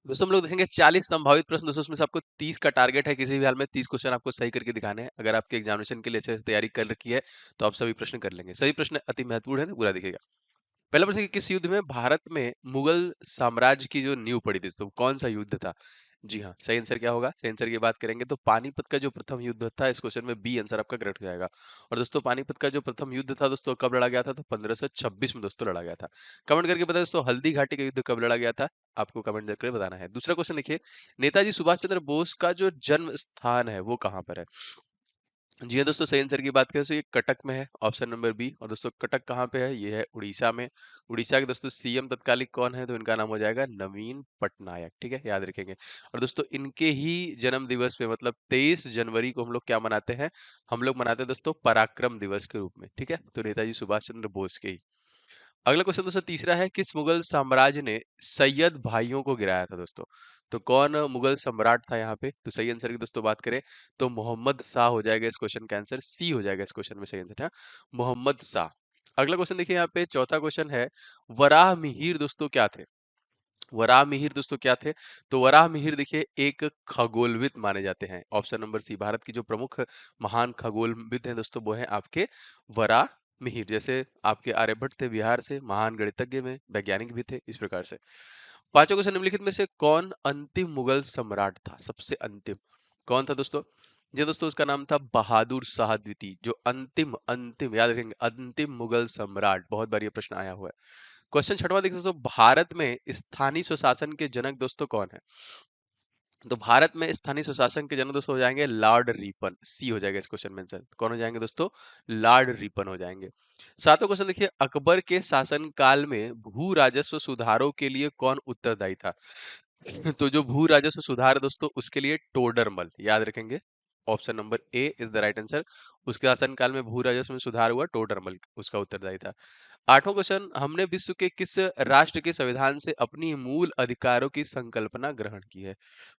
दोस्तों हम लोग देखेंगे 40 संभावित प्रश्न। दोस्तों उसमें से आपको 30 का टारगेट है, किसी भी हाल में 30 क्वेश्चन आपको सही करके दिखाने हैं। अगर आपके एग्जामिनेशन के लिए अच्छे से तैयारी कर रखी है तो आप सभी प्रश्न कर लेंगे। सभी प्रश्न अति महत्वपूर्ण है, तो पूरा देखिएगा। पहला प्रश्न है कि किस युद्ध में भारत में मुगल साम्राज्य की जो नींव पड़ी थी, तो कौन सा युद्ध था? जी हाँ, सही आंसर क्या होगा? सही आंसर की बात करेंगे तो पानीपत का जो प्रथम युद्ध था। इस क्वेश्चन में बी आंसर आपका करेक्ट हो जाएगा। और दोस्तों पानीपत का जो प्रथम युद्ध था दोस्तों कब लड़ा गया था? तो 1526 में दोस्तों लड़ा गया था। कमेंट करके बताएं दोस्तों, हल्दी घाटी का युद्ध कब लड़ा गया था? आपको कमेंट करके बताना है। दूसरा क्वेश्चन देखिए, नेताजी सुभाष चंद्र बोस का जो जन्म स्थान है वो कहाँ पर है? जी हाँ दोस्तों, सही आंसर की बात करें तो ये कटक में है, ऑप्शन नंबर बी। और दोस्तों कटक कहाँ पे है? ये है उड़ीसा में। उड़ीसा के दोस्तों सीएम तत्कालिक कौन है? तो इनका नाम हो जाएगा नवीन पटनायक। ठीक है, याद रखेंगे। और दोस्तों इनके ही जन्म दिवस पे मतलब 23 जनवरी को हम लोग क्या मनाते हैं? हम लोग मनाते हैं दोस्तों पराक्रम दिवस के रूप में। ठीक है, तो नेताजी सुभाष चंद्र बोस के ही। अगला क्वेश्चन दोस्तों तीसरा है, किस मुगल साम्राज्य ने सैयद भाइयों को गिराया था दोस्तों? तो कौन मुगल सम्राट था यहाँ पे? तो सही आंसर की दोस्तों बात करें तो मोहम्मद शाह हो जाएगा इस क्वेश्चन का आंसर। सी हो जाएगा इस क्वेश्चन में सही आंसर है मोहम्मद शाह। अगला क्वेश्चन देखिए यहाँ पे, चौथा क्वेश्चन है, वराह मिहिर दोस्तों क्या थे? वराह मिहिर दोस्तों क्या थे? तो वराह मिहिर देखिए एक खगोलविद माने जाते हैं। ऑप्शन नंबर सी, भारत की जो प्रमुख महान खगोलविद हैं दोस्तों वो हैं आपके वराह मिहिर। जैसे आपके आर्यभट्ट थे बिहार से, महान गणितज्ञ में वैज्ञानिक भी थे, इस प्रकार से। पांचों क्वेश्चन, निम्नलिखित में से कौन अंतिम मुगल सम्राट था? सबसे अंतिम कौन था दोस्तों? जी दोस्तों, उसका नाम था बहादुर शाह द्वितीय। जो अंतिम अंतिम याद रखेंगे, अंतिम मुगल सम्राट। बहुत बार ये प्रश्न आया हुआ है। क्वेश्चन छठवां देखिए दोस्तों, भारत में स्थानीय स्वशासन के जनक दोस्तों कौन है? तो भारत में स्थानीय स्वशासन के जनक दोस्तों हो जाएंगे लॉर्ड रिपन। सी हो जाएगा इस क्वेश्चन में आंसर। कौन हो जाएंगे दोस्तों? लॉर्ड रिपन हो जाएंगे। सातवां क्वेश्चन देखिए, अकबर के शासन काल में भू राजस्व सुधारों के लिए कौन उत्तरदायी था? तो जो भू राजस्व सुधार दोस्तों उसके लिए टोडरमल, याद रखेंगे। Option number A is the right answer. उसके शासनकाल में भू राजस्व में सुधार हुआ, टोडरमल उसका उत्तरदायी था। आठवां क्वेश्चन, हमने विश्व के किस राष्ट्र के संविधान से अपनी मूल अधिकारों की संकल्पना ग्रहण की है?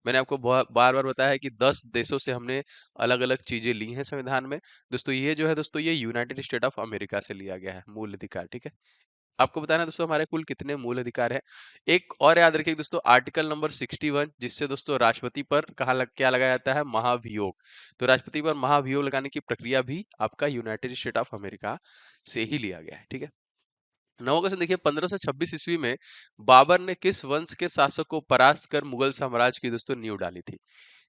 मैंने आपको बार बार बताया है कि 10 देशों से हमने अलग अलग चीजें ली हैं संविधान में। दोस्तों ये जो है दोस्तों ये यूनाइटेड स्टेट ऑफ अमेरिका से लिया गया है मूल अधिकार। ठीक है, आपको बताना है दोस्तों हमारे कुल कितने मूल अधिकार हैं। एक और याद रखिए दोस्तों, आर्टिकल नंबर 61, जिससे दोस्तों राष्ट्रपति पर क्या लगाया जाता है? महाभियोग। तो राष्ट्रपति पर महाभियोग लगाने की प्रक्रिया भी आपका यूनाइटेड स्टेट ऑफ अमेरिका से ही लिया गया है। ठीक है, नवा क्वेश्चन देखिए, 1526 ईस्वी में बाबर ने किस वंश के शासक को परास्त कर मुगल साम्राज्य की दोस्तों नींव डाली थी?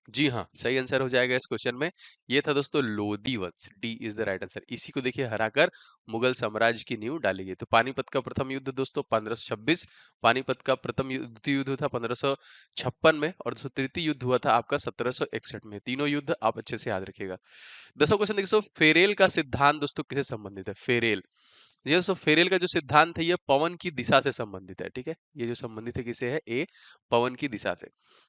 जी हाँ, सही आंसर हो जाएगा इस क्वेश्चन में। ये था दोस्तों लोधी वंश। D is the right answer. इसी को देखिए हराकर मुगल साम्राज्य की नींव डाली गई। तो पानीपत का प्रथम युद्ध दोस्तों 1526, पानीपत का प्रथम द्वितीय युद्ध था 1556 में, और दोस्तों तृतीय युद्ध हुआ था आपका 1761 में। तीनों युद्ध आप अच्छे से याद रखिएगा। 10वां क्वेश्चन देखिए दोस्तों, फेरेल का सिद्धांत दोस्तों किससे संबंधित है? फेरेल, ये दोस्तों फेरेल का जो सिद्धांत है ये पवन की दिशा से संबंधित है। ठीक है, ये जो संबंधित है किसे है? ए, पवन की दिशा से।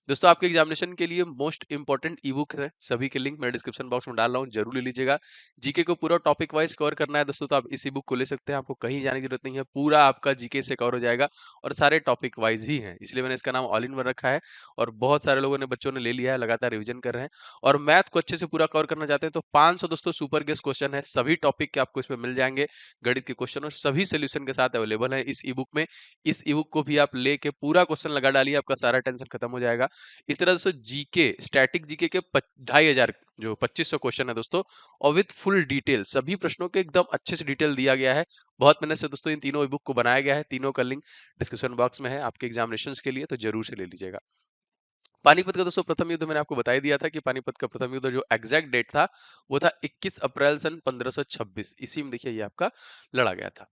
दोस्तों आपके एग्जामिनेशन के लिए मोस्ट इंपॉर्टेंट ई बुक है, सभी के लिंक मैं डिस्क्रिप्शन बॉक्स में डाल रहा हूँ, जरूर ले लीजिएगा। जीके को पूरा टॉपिक वाइज कवर करना है दोस्तों तो आप इस ई बुक को ले सकते हैं। आपको कहीं जाने की जरूरत नहीं है, पूरा आपका जीके से कवर हो जाएगा और सारे टॉपिक वाइज ही है, इसलिए मैंने इसका नाम ऑल इन वन रखा है। और बहुत सारे लोगों ने, बच्चों ने ले लिया है, लगातार रिविजन कर रहे हैं। और मैथ को अच्छे से पूरा कवर करना चाहते हैं तो 500 दोस्तों सुपर गेस्ट क्वेश्चन है, सभी टॉपिक के आपको इसमें मिल जाएंगे। गणित के क्वेश्चन और सभी सोल्यूशन के साथ अवेलेबल है इस ई बुक में। इस ई बुक को भी आप लेके पूरा क्वेश्चन लगा डालिए, आपका सारा टेंशन खत्म हो जाएगा। इस तरह दोस्तों जीके, स्टैटिक जीके के 2500 जो 2500 क्वेश्चन है दोस्तों, और विद फुल डिटेल, सभी प्रश्नों के एकदम अच्छे से डिटेल दिया गया है। बहुत मेहनत से दोस्तों इन तीनों ई बुक को बनाया गया है। तीनों का लिंक डिस्क्रिप्शन बॉक्स में है आपके एग्जामिनेशन के लिए, तो जरूर से ले लीजिएगा। पानीपत का दोस्तों प्रथम युद्ध मैंने आपको बता ही दिया था कि पानीपत का प्रथम युद्ध जो एग्जैक्ट डेट था वो था 21 अप्रैल सन 1526। इसी में देखिए ये आपका लड़ा गया था।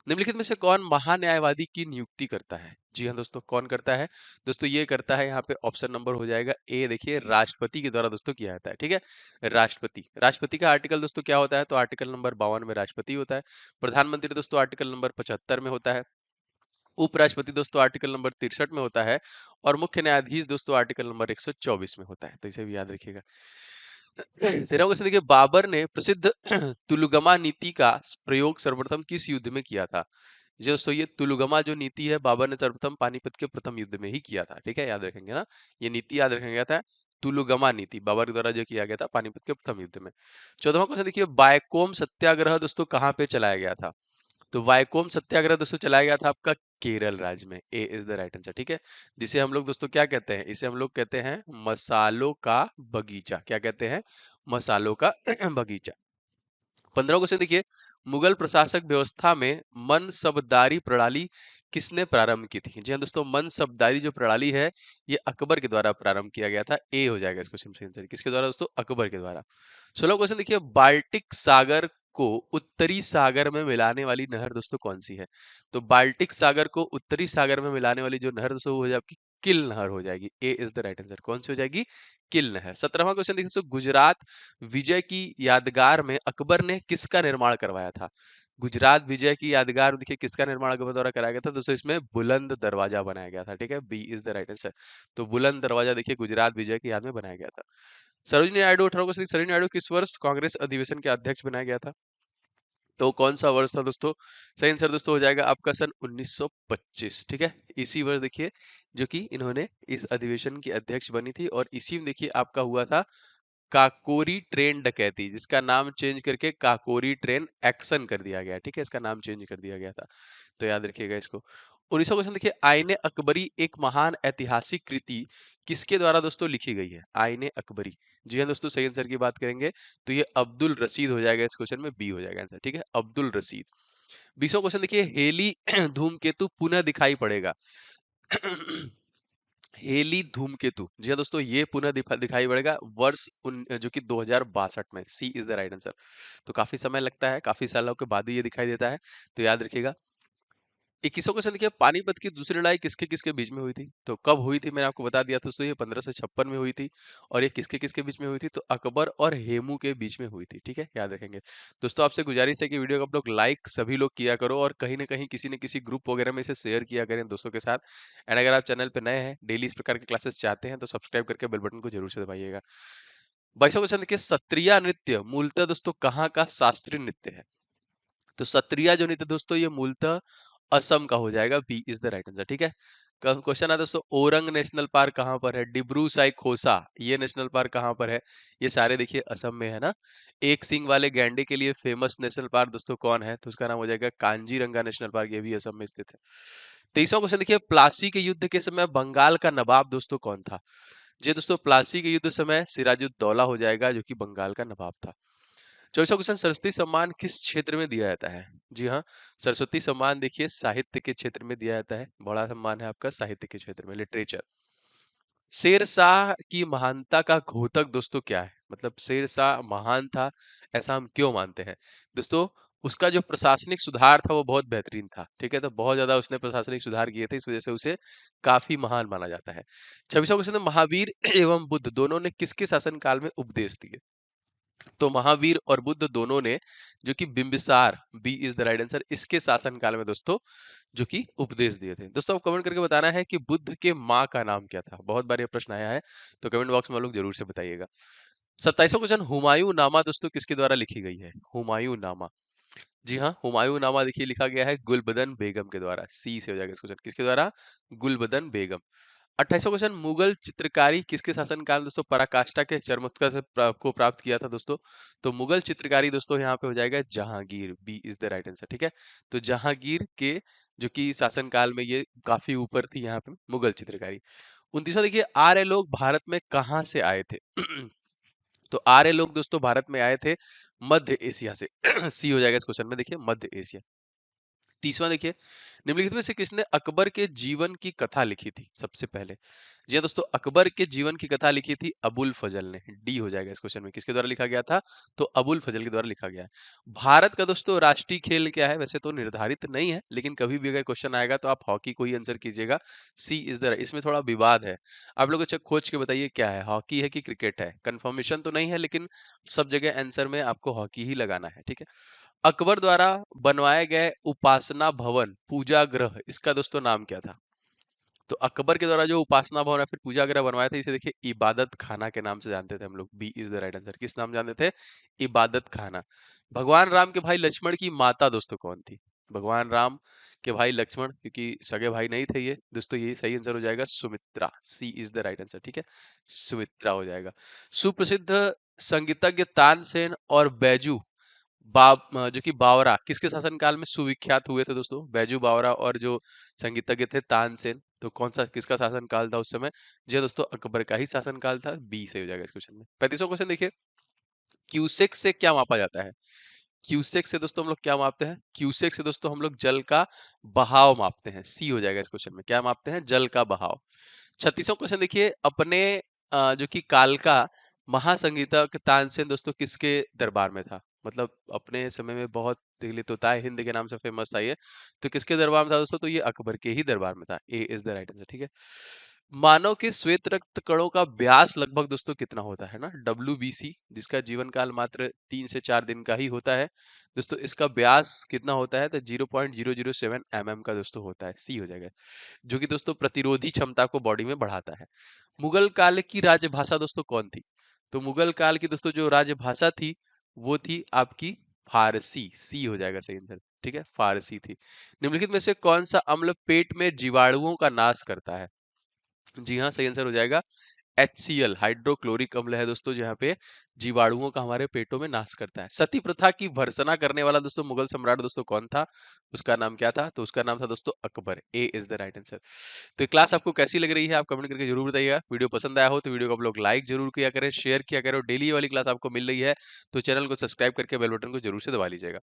निम्नलिखित में से कौन महान्यायवादी की नियुक्ति करता है? जी हाँ दोस्तों, कौन करता है? दोस्तों ये करता है यहाँ पे ऑप्शन नंबर हो जाएगा ए, देखिए राष्ट्रपति के द्वारा दोस्तों किया जाता है। ठीक है, राष्ट्रपति। राष्ट्रपति का आर्टिकल दोस्तों क्या होता है? तो आर्टिकल नंबर 52 में राष्ट्रपति होता है। प्रधानमंत्री दोस्तों आर्टिकल नंबर 75 में होता है। उपराष्ट्रपति दोस्तों आर्टिकल नंबर 63 में होता है। और मुख्य न्यायाधीश दोस्तों आर्टिकल नंबर 124 में होता है, तो इसे भी याद रखिएगा। 13वां क्वेश्चन देखिए, बाबर ने प्रसिद्ध तुलगमा नीति का प्रयोग सर्वप्रथम किस युद्ध में किया था? जो दोस्तों ये तुलगमा जो नीति है बाबर ने सर्वप्रथम पानीपत के प्रथम युद्ध में ही किया था। ठीक है, याद रखेंगे ना, ये नीति याद रखेंगे था। तुलगमा नीति बाबर द्वारा जो किया गया था पानीपत के प्रथम युद्ध में। 14वां क्वेश्चन देखिए, बायकोम सत्याग्रह दोस्तों कहाँ पे चलाया गया था? तो वाइकोम सत्याग्रह दोस्तों चलाया गया था आपका केरल राज्य में। ए इज द राइट आंसर, ठीक है। जिसे हम लोग दोस्तों क्या कहते हैं, इसे हम लोग कहते हैं मसालों का बगीचा। क्या कहते हैं? मसालों का बगीचा। 15 क्वेश्चन देखिए, मुगल प्रशासक व्यवस्था में मनसबदारी प्रणाली किसने प्रारंभ की थी? जी हाँ दोस्तों, मनसबदारी जो प्रणाली है ये अकबर के द्वारा प्रारंभ किया गया था। ए हो जाएगा इस क्वेश्चन का आंसर। किसके द्वारा दोस्तों? अकबर के द्वारा। 16 क्वेश्चन देखिए, बाल्टिक सागर को उत्तरी सागर में मिलाने वाली नहर दोस्तों कौन सी है? तो बाल्टिक सागर को उत्तरी सागर में मिलाने वाली जो नहर दोस्तों वो हो जाएगी आपकी किल नहर हो जाएगी। ए इज द राइट आंसर। कौन सी हो जाएगी? किल नहर। 17वां क्वेश्चन देखिए दोस्तों, गुजरात विजय की यादगार में अकबर ने किसका निर्माण करवाया था? गुजरात विजय की यादगार देखिए किसका निर्माण अकबर द्वारा कराया गया था दोस्तों? इसमें बुलंद दरवाजा बनाया गया था, ठीक है। B is the right answer. तो बुलंद दरवाजा देखिए गुजरात विजय की याद में बनाया गया था। सरोजिनी नायडू 18 को सरोजिनी नायडू किस वर्ष कांग्रेस अधिवेशन के अध्यक्ष बनाया गया था? तो कौन सा वर्ष था दोस्तों? सही आंसर दोस्तों हो जाएगा आपका सन 1925, ठीक है। इसी वर्ष देखिए जो कि इन्होंने इस अधिवेशन की अध्यक्ष बनी थी, और इसी में देखिए आपका हुआ था काकोरी ट्रेन डकैती, जिसका नाम चेंज करके काकोरी ट्रेन एक्शन कर दिया गया, ठीक है। इसका नाम चेंज कर दिया गया था, तो याद रखिएगा इसको। 1900 क्वेश्चन देखिए, आईने अकबरी एक महान ऐतिहासिक कृति किसके द्वारा दोस्तों लिखी गई है? आईने अकबरी। जी हाँ दोस्तों, सही आंसर की बात करेंगे तो ये अब्दुल रशीद हो जाएगा इस क्वेश्चन में। बी हो जाएगा आंसर, ठीक है, अब्दुल रशीद। 20वां क्वेश्चन देखिए, हेली धूमकेतु पुनः दिखाई पड़ेगा। हेली धूमकेतु, जी हाँ दोस्तों, ये पुनः दिखाई पड़ेगा वर्ष जो कि 2062 में। सी इज द राइट आंसर। तो काफी समय लगता है, काफी सालों के बाद ही ये दिखाई देता है, तो याद रखिएगा। 21वां क्वेश्चन देखिए, पानीपत की दूसरी लड़ाई किसके किसके बीच में हुई थी? तो कब हुई थी मैंने आपको बता दिया था दोस्तों, ये 1556 में हुई थी। और ये किसके किसके बीच में हुई थी? तो अकबर और हेमू के बीच में हुई थी, ठीक है, याद रखेंगे। दोस्तों आपसे गुजारिश है कि वीडियो को आप लोग लाइक सभी लोग किया करो, और कहीं ना कहीं किसी न किसी ग्रुप वगैरह में इसे शेयर किया करें दोस्तों के साथ। एंड अगर आप चैनल पर नए हैं, डेली इस प्रकार के क्लासेस चाहते हैं, तो सब्सक्राइब करके बेल बटन को जरूर से दबाइएगा। 22वां क्वेश्चन देखिए, सत्रिया नृत्य मूलतः दोस्तों कहाँ का शास्त्रीय नृत्य है? तो सत्रिया जो नृत्य दोस्तों ये मूलतः असम का हो जाएगा। B is the right answer, ठीक है। क्वेश्चन है दोस्तों, ओरंग नेशनल पार्क कहाँ पर है? डिब्रू साइखोसा ये नेशनल पार्क कहाँ पर है? ये सारे देखिए असम में है ना। एक सींग वाले गैंडे के लिए फेमस नेशनल पार्क दोस्तों कौन है? तो उसका नाम हो जाएगा कांजीरंगा नेशनल पार्क, ये भी असम में स्थित है। 23वां क्वेश्चन देखिए, प्लासी के युद्ध के समय बंगाल का नवाब दोस्तों कौन था? जी दोस्तों, प्लासी के युद्ध समय सिराजुद्दौला हो जाएगा, जो कि बंगाल का नवाब था। 24वां क्वेश्चन, सरस्वती सम्मान किस क्षेत्र में दिया जाता है? जी हाँ, सरस्वती सम्मान देखिए साहित्य के क्षेत्र में दिया जाता है। बड़ा सम्मान है आपका साहित्य के क्षेत्र में, लिटरेचर। शेरशाह की महानता का घोतक दोस्तों क्या है? मतलब शेरशाह महान था, ऐसा हम क्यों मानते हैं? दोस्तों उसका जो प्रशासनिक सुधार था वो बहुत बेहतरीन था, ठीक है। तो बहुत ज्यादा उसने प्रशासनिक सुधार किए थे, इस वजह से उसे काफी महान माना जाता है। 26वां क्वेश्चन, महावीर एवं बुद्ध दोनों ने किसके शासनकाल में उपदेश दिए? तो महावीर और बुद्ध दोनों ने, जो कि Bimbisara, B is the right answer, इसके शासन काल में दोस्तों जो कि उपदेश दिए थे। दोस्तों आप कमेंट करके बताना है कि बुद्ध के माँ का नाम क्या था। बहुत बार ये प्रश्न आया है, तो कमेंट बॉक्स में आप लोग जरूर से बताइएगा। 27वां क्वेश्चन, हुमायूं नामा दोस्तों किसके द्वारा लिखी गई है? हुमायूं नामा। जी हाँ, हुमायूं नामा देखिए लिखा गया है गुलबदन बेगम के द्वारा। सी से हो जाएगा इस क्वेश्चन, किसके द्वारा? गुलबदन बेगम। 28वां क्वेश्चन, मुगल चित्रकारी किसके शासनकाल में दोस्तों पराकाष्ठा के चरमोत्कर्ष को प्राप्त किया था दोस्तों? तो मुगल चित्रकारी दोस्तों यहाँ पे हो जाएगा Jahangir. B is the right answer, ठीक है। तो जहांगीर के जो कि शासनकाल में ये काफी ऊपर थी यहाँ पे मुगल चित्रकारी। 29वां देखिए, आर्य लोग भारत में कहाँ से आए थे? तो आर्य लोग दोस्तों भारत में आए थे मध्य एशिया से। सी हो जाएगा इस क्वेश्चन में, देखिए मध्य एशिया। 30वां देखिए, निम्नलिखित में से किसने अकबर के जीवन की कथा लिखी थी सबसे पहले? जी हाँ दोस्तों, अकबर के जीवन की कथा लिखी थी अबुल फजल ने। डी हो जाएगा इस क्वेश्चन में, किसके द्वारा लिखा गया था? तो अबुल फजल के द्वारा लिखा गया है। भारत का दोस्तों राष्ट्रीय खेल क्या है? वैसे तो निर्धारित नहीं है, लेकिन कभी भी अगर क्वेश्चन आएगा तो आप हॉकी को ही आंसर कीजिएगा। सी इज द, इसमें थोड़ा विवाद है, आप लोग अच्छा खोज के बताइए क्या है, हॉकी है कि क्रिकेट है? कंफर्मेशन तो नहीं है, लेकिन सब जगह आंसर में आपको हॉकी ही लगाना है, ठीक है। अकबर द्वारा बनवाए गए उपासना भवन पूजा ग्रह, इसका दोस्तों नाम क्या था? तो अकबर के द्वारा जो उपासना भवन या फिर पूजा ग्रह बनवाया था, इसे देखिए इबादत खाना के नाम से जानते थे हम लोग। B is the right answer. किस नाम जानते थे? इबादत खाना। भगवान राम के भाई लक्ष्मण की माता दोस्तों कौन थी? भगवान राम के भाई लक्ष्मण, क्योंकि सगे भाई नहीं थे ये दोस्तों, ये सही आंसर हो जाएगा सुमित्रा। सी इज द राइट आंसर, ठीक है, सुमित्रा हो जाएगा। सुप्रसिद्ध संगीतज्ञ तानसेन और बैजू जो कि बावरा किसके शासनकाल में सुविख्यात हुए थे दोस्तों? बैजू बावरा और जो संगीतज्ञ थे तानसेन। तो कौन सा किसका शासनकाल था उस समय? जी हाँ दोस्तों, अकबर का ही शासनकाल था। बी सही हो जाएगा इस क्वेश्चन में। 35वां क्वेश्चन देखिए, क्यूसेक से क्या मापा जाता है? क्यूसेक से दोस्तों हम लोग क्या मापते हैं? क्यूसेक से दोस्तों हम लोग जल का बहाव मापते हैं। सी हो जाएगा इस क्वेश्चन में। क्या मापते हैं? जल का बहाव। 36वां क्वेश्चन देखिए, अपने जो कि कालका महासंगीतज्ञ तानसेन दोस्तों किसके दरबार में था? मतलब अपने समय में बहुत दिल्ली तोताए हिंद के नाम से फेमस था ये। तो किसके दरबार में था दोस्तों? तो ये अकबर के ही दरबार में था। ए इज द राइट आंसर। ठीक है। मानव के श्वेत रक्त कणों का व्यास लगभग दोस्तों कितना होता है ना? WBC, जिसका जीवन काल मात्र 3 से 4 दिन का ही होता है दोस्तों, इसका व्यास कितना होता है? तो 0.007 mm का दोस्तों होता है। सी हो जाएगा, जो कि दोस्तों प्रतिरोधी क्षमता को बॉडी में बढ़ाता है। मुगल काल की राजभाषा दोस्तों कौन थी? तो मुगल काल की दोस्तों जो राजभाषा थी वो थी आपकी फारसी। सी हो जाएगा सही आंसर। ठीक है, फारसी थी। निम्नलिखित में से कौन सा अम्ल पेट में जीवाणुओं का नाश करता है? जी हाँ, सही आंसर हो जाएगा HCl, हाइड्रोक्लोरिक अम्ल है दोस्तों, जहाँ पे जीवाणुओं का हमारे पेटों में नाश करता है। सती प्रथा की भर्त्सना करने वाला दोस्तों मुगल सम्राट दोस्तों कौन था? उसका नाम क्या था? तो उसका नाम था दोस्तों अकबर। ए इज द राइट आंसर। तो ये क्लास आपको कैसी लग रही है? आप कमेंट करके जरूर बताइएगा। वीडियो पसंद आया हो तो वीडियो को आप लोग लाइक जरूर किया करें, शेयर किया करें, और डेली वाली क्लास आपको मिल रही है तो चैनल को सब्सक्राइब करके बेल बटन को जरूर से दबा लीजिएगा।